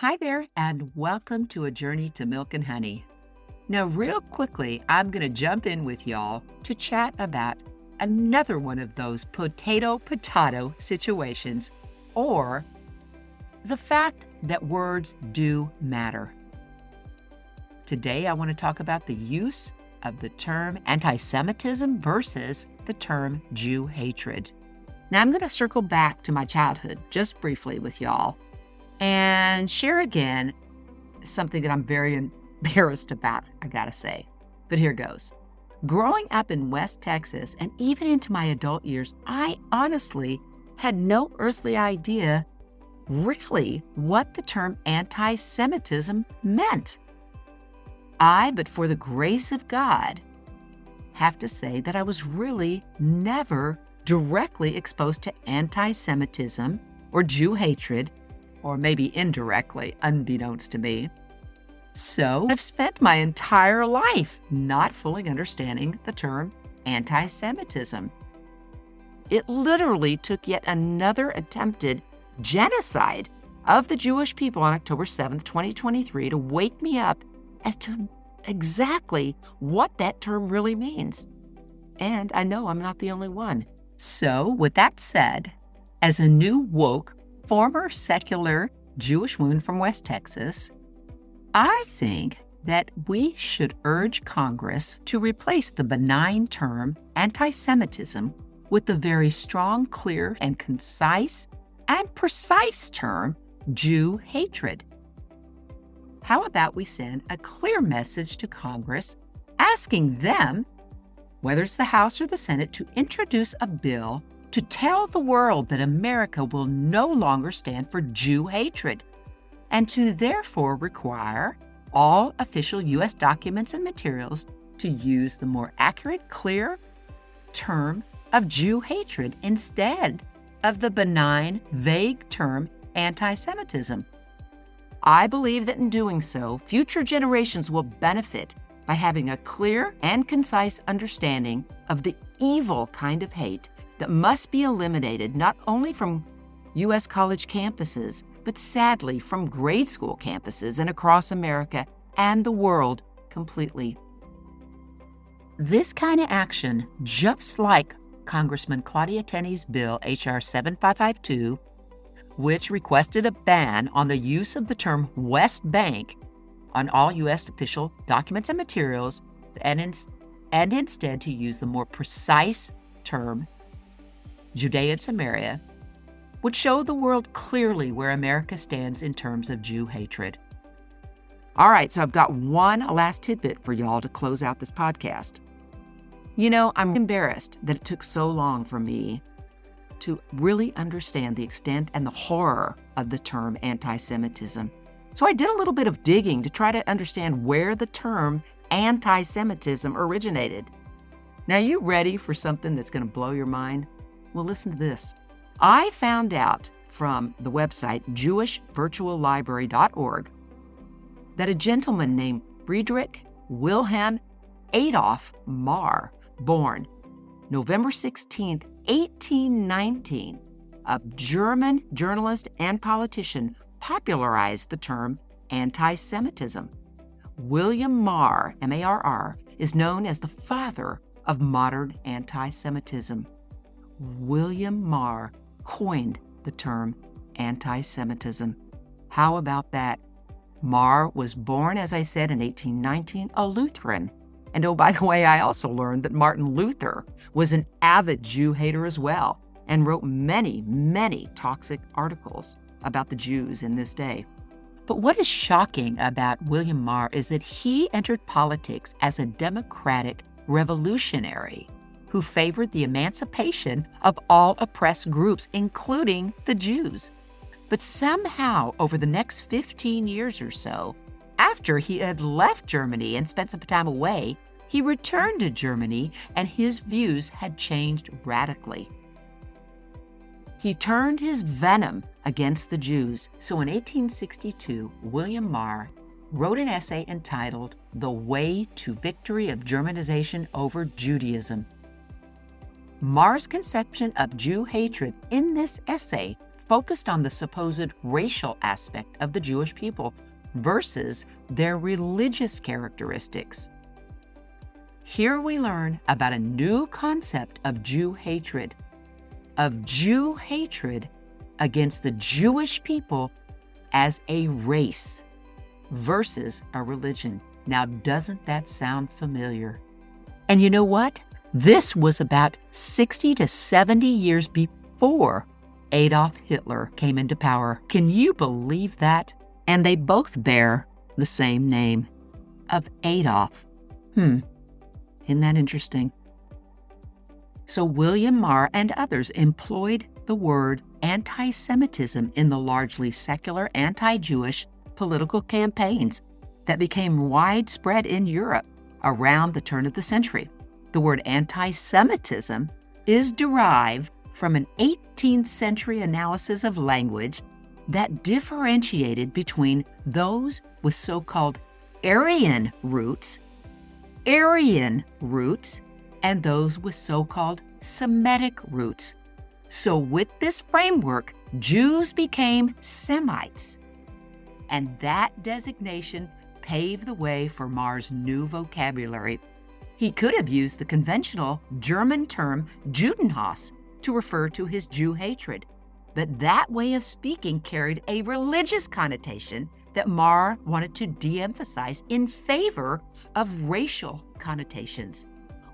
Hi there, and welcome to A Journey to Milk and Honey. Now, real quickly, I'm going to jump in with y'all to chat about another one of those potato situations, or the fact that words do matter. Today, I want to talk about the use of the term anti-Semitism versus the term Jew hatred. Now, I'm going to circle back to my childhood just briefly with y'all and share again something that I'm very embarrassed about, I gotta say. But here goes. Growing up in West Texas and even into my adult years, I honestly had no earthly idea really what the term anti-Semitism meant. But for the grace of God, have to say that I was really never directly exposed to anti-Semitism or Jew hatred, or maybe indirectly, unbeknownst to me. So I've spent my entire life not fully understanding the term anti-Semitism. It literally took yet another attempted genocide of the Jewish people on October 7th, 2023 to wake me up as to exactly what that term really means. And I know I'm not the only one. So with that said, as a new woke, former secular Jewish woman from West Texas, I think that we should urge Congress to replace the benign term anti-Semitism with the very strong, clear, and concise and precise term Jew hatred. How about we send a clear message to Congress asking them, whether it's the House or the Senate, to introduce a bill to tell the world that America will no longer stand for Jew hatred, and to therefore require all official U.S. documents and materials to use the more accurate, clear term of Jew hatred instead of the benign, vague term anti-Semitism. I believe that in doing so, future generations will benefit by having a clear and concise understanding of the evil kind of hate that must be eliminated not only from U.S. college campuses, but sadly from grade school campuses and across America and the world completely. This kind of action, just like Congressman Claudia Tenney's bill, H.R. 7552, which requested a ban on the use of the term West Bank on all U.S. official documents and materials, and instead to use the more precise term Judea and Samaria, would show the world clearly where America stands in terms of Jew hatred. All right, so I've got one last tidbit for y'all to close out this podcast. I'm embarrassed that it took so long for me to really understand the extent and the horror of the term anti-Semitism. So I did a little bit of digging to try to understand where the term anti-Semitism originated. Now, you ready for something that's going to blow your mind? Well, listen to this. I found out from the website jewishvirtuallibrary.org that a gentleman named Friedrich Wilhelm Adolf Marr, born November 16, 1819, a German journalist and politician, popularized the term anti-Semitism. William Marr, M-A-R-R, is known as the father of modern anti-Semitism. William Marr coined the term anti-Semitism. How about that? Marr was born, as I said, in 1819, a Lutheran. And oh, by the way, I also learned that Martin Luther was an avid Jew hater as well and wrote many, many toxic articles about the Jews in this day. But what is shocking about William Marr is that he entered politics as a democratic revolutionary who favored the emancipation of all oppressed groups, including the Jews. But somehow, over the next 15 years or so, after he had left Germany and spent some time away, he returned to Germany and his views had changed radically. He turned his venom against the Jews. So in 1862, William Marr wrote an essay entitled The Way to Victory of Germanization over Judaism. Marr's conception of Jew hatred in this essay focused on the supposed racial aspect of the Jewish people versus their religious characteristics. Here we learn about a new concept of Jew hatred against the Jewish people as a race versus a religion. Now, doesn't that sound familiar? And you know what? This was about 60 to 70 years before Adolf Hitler came into power. Can you believe that? And they both bear the same name of Adolf. Isn't that interesting? So William Marr and others employed the word anti-Semitism in the largely secular anti-Jewish political campaigns that became widespread in Europe around the turn of the century. The word anti-Semitism is derived from an 18th century analysis of language that differentiated between those with so-called Aryan roots, and those with so-called Semitic roots. So with this framework, Jews became Semites, and that designation paved the way for Marr's new vocabulary. He could have used the conventional German term Judenhass to refer to his Jew hatred, but that way of speaking carried a religious connotation that Marr wanted to de-emphasize in favor of racial connotations,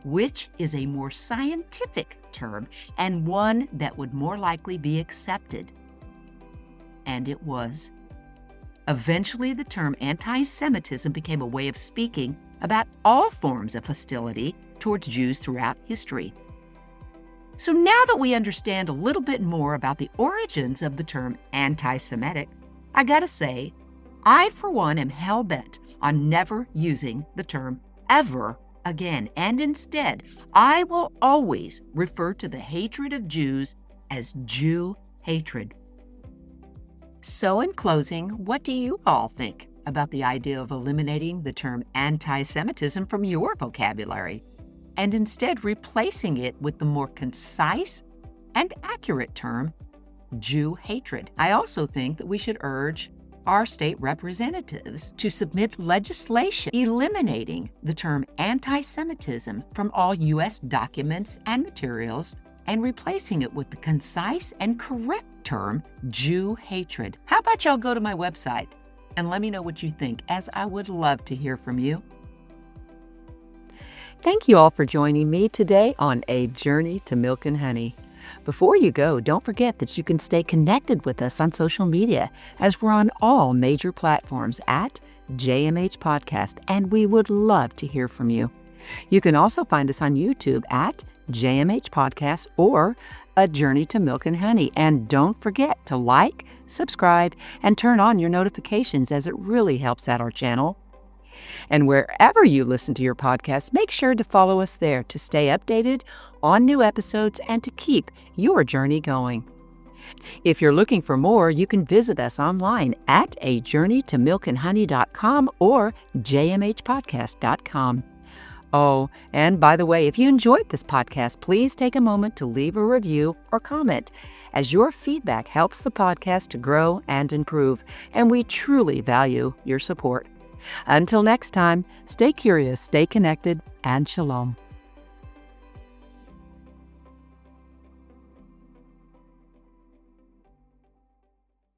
which is a more scientific term and one that would more likely be accepted. And it was. Eventually, the term anti-Semitism became a way of speaking about all forms of hostility towards Jews throughout history. So now that we understand a little bit more about the origins of the term anti-Semitic, I gotta say, I for one am hell-bent on never using the term ever again, and instead, I will always refer to the hatred of Jews as Jew hatred. So in closing, what do you all think about the idea of eliminating the term anti-Semitism from your vocabulary and instead replacing it with the more concise and accurate term Jew hatred? I also think that we should urge our state representatives to submit legislation eliminating the term anti-Semitism from all U.S. documents and materials and replacing it with the concise and correct term Jew hatred. How about y'all go to my website and let me know what you think, as I would love to hear from you. Thank you all for joining me today on A Journey to Milk and Honey. Before you go, don't forget that you can stay connected with us on social media, as we're on all major platforms at JMH Podcast, and we would love to hear from you. You can also find us on YouTube at JMH Podcast or A Journey to Milk and Honey. And don't forget to like, subscribe, and turn on your notifications, as it really helps out our channel. And wherever you listen to your podcast, make sure to follow us there to stay updated on new episodes and to keep your journey going. If you're looking for more, you can visit us online at ajourneytomilkandhoney.com or jmhpodcast.com. Oh, and by the way, if you enjoyed this podcast, please take a moment to leave a review or comment, as your feedback helps the podcast to grow and improve, and we truly value your support. Until next time, stay curious, stay connected, and shalom.